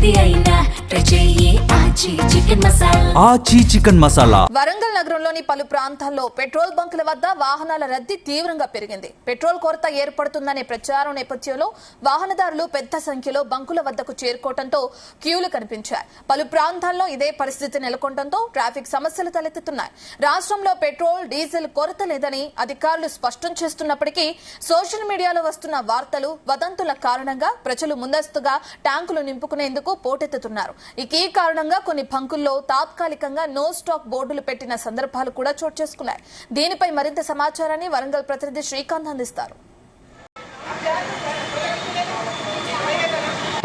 ఏది అయినా ఆచి చికెన్ మసాలా. వరంగల్ నగరంలోని పలు ప్రాంతాల్లో పెట్రోల్ బంకుల వద్ద వాహనాల రద్దీ తీవ్రంగా పెరిగింది. పెట్రోల్ కొరత ఏర్పడుతుందనే ప్రచారం నేపథ్యంలో వాహనదారులు పెద్ద సంఖ్యలో బంకుల వద్దకు చేరుకోవడంతో క్యూలు కనిపించాయి. పలు ప్రాంతాల్లో ఇదే పరిస్థితి నెలకొనడంతో ట్రాఫిక్ సమస్యలు తలెత్తుతున్నాయి. రాష్ట్రంలో పెట్రోల్ డీజిల్ కొరత లేదని అధికారులు స్పష్టం చేస్తున్నప్పటికీ సోషల్ మీడియాలో వస్తున్న వార్తలు వదంతుల కారణంగా ప్రజలు ముందస్తుగా ట్యాంకులు నింపుకునేందుకు పోటెత్తుతున్నారు. ఈ కారణంగా కొన్ని బంకుల్లో తాత్కాలికంగా నో స్టాక్ బోర్డులు పెట్టిన సందర్భాలు కూడా చోటు చేసుకున్నాయి. దీనిపై మరింత సమాచారాన్ని వరంగల్ ప్రతినిధి శ్రీకాంత్ అందిస్తారు.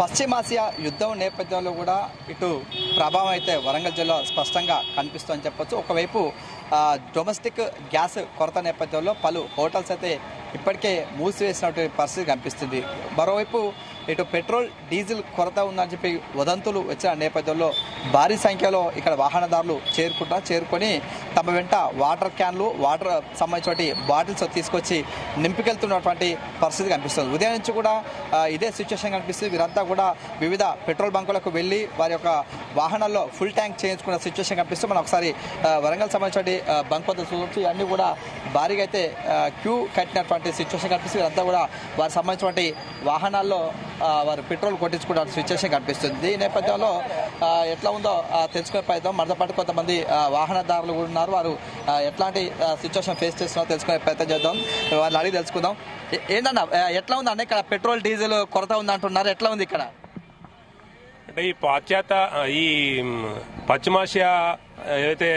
పశ్చిమాసియా యుద్ధం నేపథ్యంలో కూడా ఇటు ప్రభావం అయితే వరంగల్ జిల్లా స్పష్టంగా కనిపిస్తుందని చెప్పొచ్చు. ఒకవైపు డొమెస్టిక్ గ్యాస్ కొరత నేపథ్యంలో పలు హోటల్స్ అయితే ఇప్పటికే మూసివేసినటువంటి పరిస్థితి కనిపిస్తుంది. మరోవైపు ఇటు పెట్రోల్ డీజిల్ కొరత ఉందని చెప్పి వదంతులు వచ్చిన నేపథ్యంలో భారీ సంఖ్యలో ఇక్కడ వాహనదారులు చేరుకొని తమ వెంట వాటర్ క్యాన్లు వాటర్ సంబంధించిన బాటిల్స్ తీసుకొచ్చి నింపుకెళ్తున్నటువంటి పరిస్థితి కనిపిస్తుంది. ఉదయం నుంచి కూడా ఇదే సిచ్యువేషన్ కనిపిస్తుంది. వీరంతా కూడా వివిధ పెట్రోల్ బంకులకు వెళ్ళి వారి యొక్క వాహనాల్లో ఫుల్ ట్యాంక్ చేయించుకున్న సిచ్యువేషన్ కనిపిస్తుంది. మనం ఒకసారి వరంగల్ సంబంధించిన బంక్ వద్ద చూడవచ్చు. ఇవన్నీ కూడా భారీగా అయితే క్యూ కట్టినటువంటి సిచ్యువేషన్ కనిపిస్తుంది. వీరంతా కూడా వారికి సంబంధించిన వాహనాల్లో వారు పెట్రోల్ కొట్టించుకున్న సిచ్యువేషన్ కనిపిస్తుంది. ఈ నేపథ్యంలో ఎట్లా ఉందో తెలుసుకునే ప్రయత్నం మనతో పాటు కొంతమంది వాహనదారులు కూడా ఉన్నారు. వారు ఎట్లాంటి సిచ్యువేషన్ ఫేస్ చేస్తున్నారో తెలుసుకునే ప్రయత్నం చేద్దాం. వాళ్ళని అడిగి తెలుసుకుందాం. ఏంటన్నా ఎట్లా ఉందన్న ఇక్కడ పెట్రోల్ డీజిల్ కొరత ఉందంటున్నారు, ఎట్లా ఉంది ఇక్కడ? అంటే ఈ పశ్చిమాసియా ఏదైతే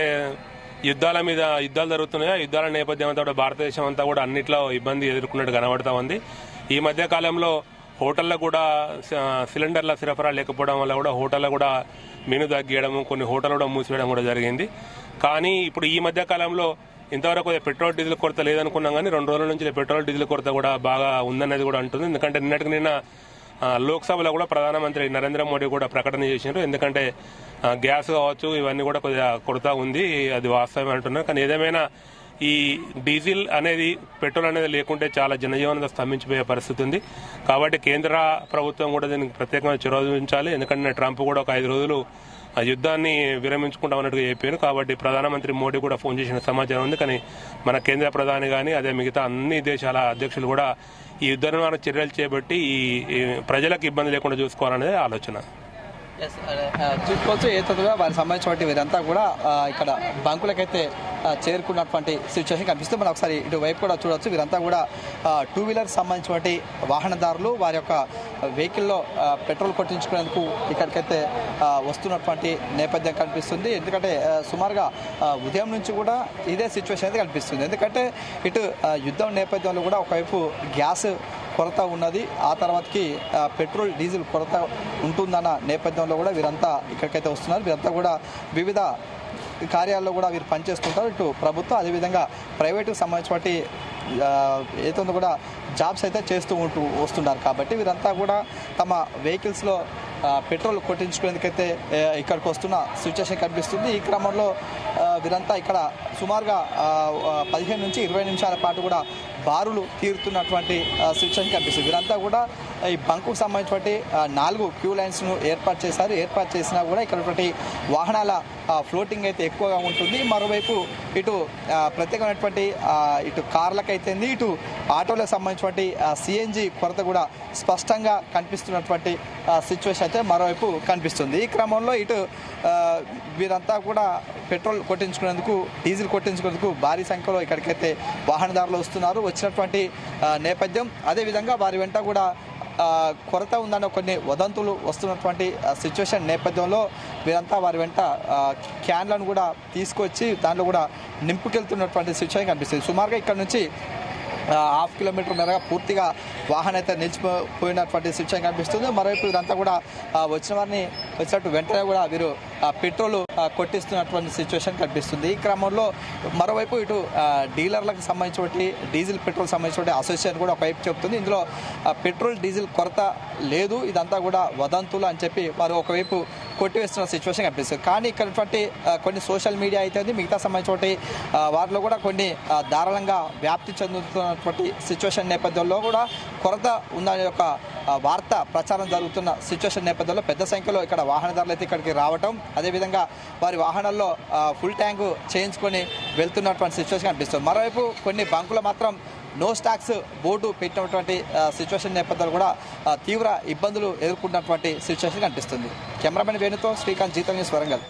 యుద్ధాలు జరుగుతున్నాయో యుద్ధాల నేపథ్యం అంతా కూడా భారతదేశం అంతా కూడా అన్నిట్లో ఇబ్బంది ఎదుర్కొన్నట్టు కనబడతా ఉంది. ఈ మధ్య కాలంలో హోటల్లో కూడా సిలిండర్ల సరఫరా లేకపోవడం వల్ల కూడా హోటల్లో కూడా మెను తగ్గియడము, కొన్ని హోటళ్ళు కూడా మూసివేయడం కూడా జరిగింది. కానీ ఇప్పుడు ఈ మధ్య కాలంలో ఇంతవరకు పెట్రోల్ డీజిల్ కొరత లేదనుకున్నాం, కానీ 2 రోజుల నుంచి పెట్రోల్ డీజిల్ కొరత కూడా బాగా ఉందనేది కూడా అంటుంది. ఎందుకంటే నిన్న లోక్సభలో కూడా ప్రధానమంత్రి నరేంద్ర మోడీ కూడా ప్రకటన చేసినారు. ఎందుకంటే గ్యాస్ కావచ్చు ఇవన్నీ కూడా కొద్దిగా కొరత ఉంది, అది వాస్తవమే అంటున్నారు. కానీ ఏదేమైనా ఈ డీజిల్ అనేది పెట్రోల్ అనేది లేకుంటే చాలా జనజీవనం స్తంభించిపోయే పరిస్థితి ఉంది. కాబట్టి కేంద్ర ప్రభుత్వం కూడా దీనికి ప్రత్యేకమైన చొరవ చూపించాలి. ఎందుకంటే ట్రంప్ కూడా ఒక 5 రోజులు యుద్ధాన్ని విరమించుకుంటామన్నట్టుగా చెప్పారు. కాబట్టి ప్రధానమంత్రి మోడీ కూడా ఫోన్ చేసిన సమాచారం ఉంది. కానీ మన కేంద్ర ప్రధాని కానీ అదే మిగతా అన్ని దేశాల అధ్యక్షులు కూడా ఈ యుద్ధ నివారణ చర్యలు చేపట్టి ఈ ప్రజలకు ఇబ్బంది లేకుండా చూసుకోవాలనేది ఆలోచన. చూసుకోవచ్చు. ఏతగా వారికి సంబంధించిన వీరంతా కూడా ఇక్కడ బంకులకైతే చేరుకున్నటువంటి సిచ్యువేషన్ కనిపిస్తుంది. మనం ఒకసారి ఇటువైపు కూడా చూడవచ్చు. వీరంతా కూడా 2 వీలర్ సంబంధించినటువంటి వాహనదారులు వారి యొక్క వెహికల్లో పెట్రోల్ కొట్టించుకునేందుకు ఇక్కడికైతే వస్తున్నటువంటి నేపథ్యం కనిపిస్తుంది. ఎందుకంటే సుమారుగా ఉదయం నుంచి కూడా ఇదే సిచ్యువేషన్ అయితే కనిపిస్తుంది. ఎందుకంటే ఇటు యుద్ధం నేపథ్యంలో కూడా ఒకవైపు గ్యాస్ కొరత ఉన్నది, ఆ తర్వాతకి పెట్రోల్ డీజిల్ కొరత ఉంటుందన్న నేపథ్యంలో కూడా వీరంతా ఇక్కడికైతే వస్తున్నారు. వీరంతా కూడా వివిధ కార్యాల్లో కూడా వీరు పనిచేస్తుంటారు. ఇటు ప్రభుత్వం అదేవిధంగా ప్రైవేటుకు సంబంధించినటువంటి ఏదో కూడా జాబ్స్ అయితే చేస్తూ వస్తున్నారు. కాబట్టి వీరంతా కూడా తమ వెహికల్స్లో పెట్రోల్ కొట్టించుకునేందుకైతే ఇక్కడికి వస్తున్న సిచ్యువేషన్ కనిపిస్తుంది. ఈ క్రమంలో వీరంతా ఇక్కడ సుమారుగా 15 నుంచి 20 నిమిషాల పాటు కూడా బారులు తీరుతున్నటువంటి సిచ్యువేషన్ కనిపిస్తుంది. వీరంతా కూడా ఈ బంకుకు సంబంధించినటువంటి 4 క్యూ లైన్స్ను ఏర్పాటు చేశారు. ఏర్పాటు చేసినా కూడా ఇక్కడ వాహనాల ఫ్లోటింగ్ అయితే ఎక్కువగా ఉంటుంది. మరోవైపు ఇటు ప్రత్యేకమైనటువంటి ఇటు కార్లకైతే ఇటు ఆటోలకు సంబంధించినటువంటి సిఎన్జి కొరత కూడా స్పష్టంగా కనిపిస్తున్నటువంటి సిచ్యువేషన్ అయితే మరోవైపు కనిపిస్తుంది. ఈ క్రమంలో ఇటు వీరంతా కూడా పెట్రోల్ కొట్టించుకునేందుకు డీజిల్ కొట్టించుకునేందుకు భారీ సంఖ్యలో ఇక్కడికైతే వాహనదారులు వస్తున్నారు. వచ్చినటువంటి నేపథ్యం అదేవిధంగా వారి వెంట కూడా కొరత ఉందన్న కొన్ని వదంతులు వస్తున్నటువంటి సిచ్యువేషన్ నేపథ్యంలో వీరంతా వారి వెంట క్యాన్లను కూడా తీసుకొచ్చి దాంట్లో కూడా నింపుకెళ్తున్నటువంటి సిచ్యువేషన్ కనిపిస్తుంది. సుమారుగా ఇక్కడ నుంచి 1/2 కిలోమీటర్ మేరగా పూర్తిగా వాహనం అయితే నిలిచిపోయినటువంటి సిచ్యువేషన్ కనిపిస్తుంది. మరోవైపు వీరంతా కూడా వచ్చిన వారిని వచ్చినట్టు వెంటనే కూడా వీరు పెట్రోల్ కొట్టిస్తున్నటువంటి సిచ్యువేషన్ కనిపిస్తుంది. ఈ క్రమంలో మరోవైపు ఇటు డీలర్లకు సంబంధించిన డీజిల్ పెట్రోల్ సంబంధించిన అసోసియేషన్ కూడా ఒకవైపు చెబుతుంది ఇందులో పెట్రోల్ డీజిల్ కొరత లేదు, ఇదంతా కూడా వదంతులు అని చెప్పి వారు ఒకవైపు కొట్టివేస్తున్న సిచ్యువేషన్ కనిపిస్తుంది. కానీ ఇక్కడ కొన్ని సోషల్ మీడియా అయితే మిగతా సంబంధించి వాటిలో కూడా కొన్ని దారుణంగా వ్యాప్తి చెందుతున్నటువంటి సిచ్యువేషన్ నేపథ్యంలో కూడా కొరత ఉందనే ఒక వార్త ప్రచారం జరుగుతున్న సిచ్యువేషన్ నేపథ్యంలో పెద్ద సంఖ్యలో ఇక్కడ వాహనదారులు అయితే ఇక్కడికి రావటం, అదేవిధంగా వారి వాహనాల్లో ఫుల్ ట్యాంకు చేయించుకొని వెళ్తున్నటువంటి సిచ్యువేషన్ కనిపిస్తుంది. మరోవైపు కొన్ని బంకులు మాత్రం నో స్టాక్స్ బోర్డు పెట్టినటువంటి సిచ్యువేషన్ నేపథ్యంలో కూడా తీవ్ర ఇబ్బందులు ఎదుర్కొన్నటువంటి సిచ్యువేషన్ కనిపిస్తుంది. కెమెరామెన్ వేణుతో శ్రీకాంత్, జీతం న్యూస్, వరంగల్.